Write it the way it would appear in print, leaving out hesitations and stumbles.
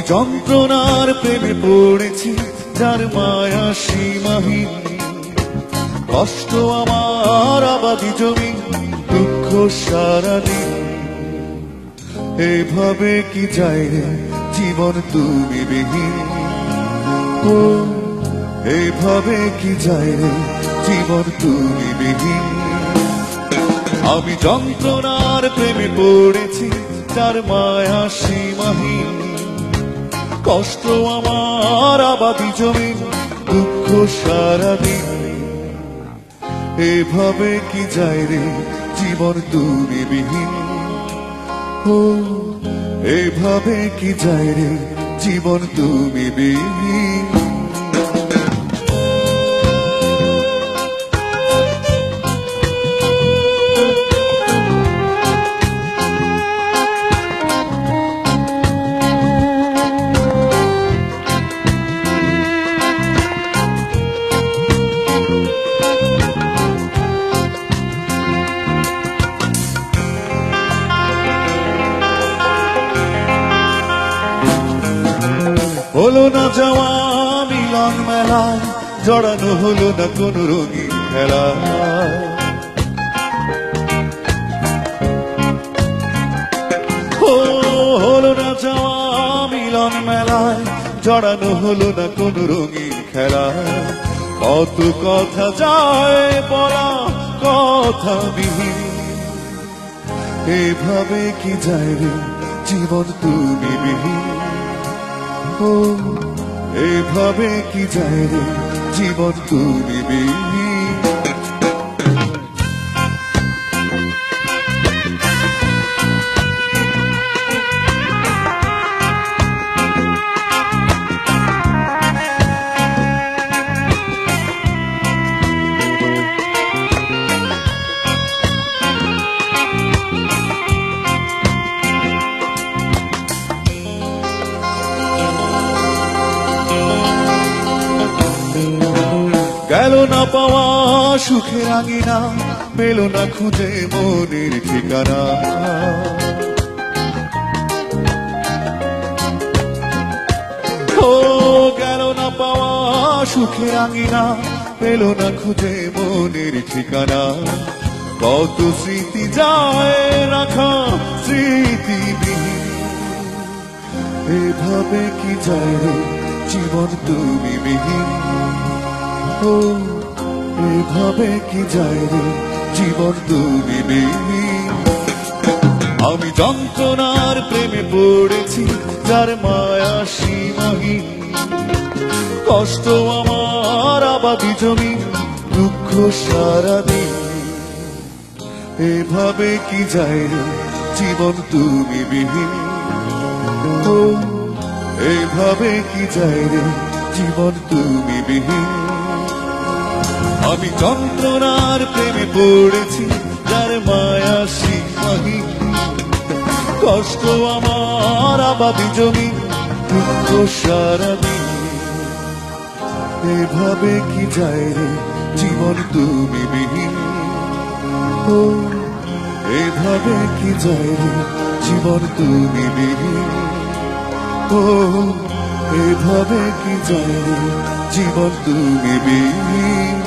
যন্ত্রণার প্রেমে পড়েছি, যার মায়া সীমাহীন। কষ্ট আমার আবাদি জমি, দুঃখ সারাদিন। এভাবে কি যায় রে জীবন তুমি বিহীন? ও এভাবে কি যায় রে জীবন তুমি বিহীন? আমি যন্ত্রণার প্রেমে পড়েছি, যার মায়া সীমাহীন। কষ্ট আমার আবাদি জমি, দুঃখ সারাদিন। এভাবে কি যায় রে জীবন তুমি বিহীন? ও এভাবে কি যায় রে জীবন তুমি বিহীন? হলো না যাওয়া মিলন মেলায়, জড়ানো হলো না কোন রঙিন খেলা। হলো না যাওয়া মিলন মেলায়, জড়ানো হলো না কোন রঙিন খেলা। কত কথা যায় বলা, কথা বিহীন। এভাবে কি যায় রে জীবন তুমি বিহীন? ও এভাবে কি যায় রে জীবন তুমি বিহীন? গেল না পাওয়া সুখের আঙিনা, পেল না খুঁজে মনের ঠিকানা। ও গেল না পাওয়া সুখের আঙিনা, পেল না খুঁজে মনের ঠিকানা। কত স্মৃতি যায় রাখা স্মৃতিবিহীন। এভাবে কি যায় রে জীবন তুমি বিহীন? ও এভাবে কি যায় রে জীবন তুমি বিহীন? আমি যন্ত্রণার প্রেমে পড়েছি, যার মায়া সীমাহীন। কষ্ট আমার আবাদি জমি, দুঃখ সারাদিন। এভাবে কি যায় রে জীবন তুমি বিহীন? ও এভাবে কি যায় রে জীবন তুমি বিহীন? আমি যন্ত্রণার প্রেমে পড়েছি, যার মায়া সীমাহীন। কষ্ট আমার আবাদি জমি, দুঃখ সারাদিন। এভাবে কি যায় রে জীবন তুমি বিহীন? ও এভাবে কি যায় রে জীবন তুমি বিহীন? ও এভাবে কি যায় রে জীবন তুমি বিহীন?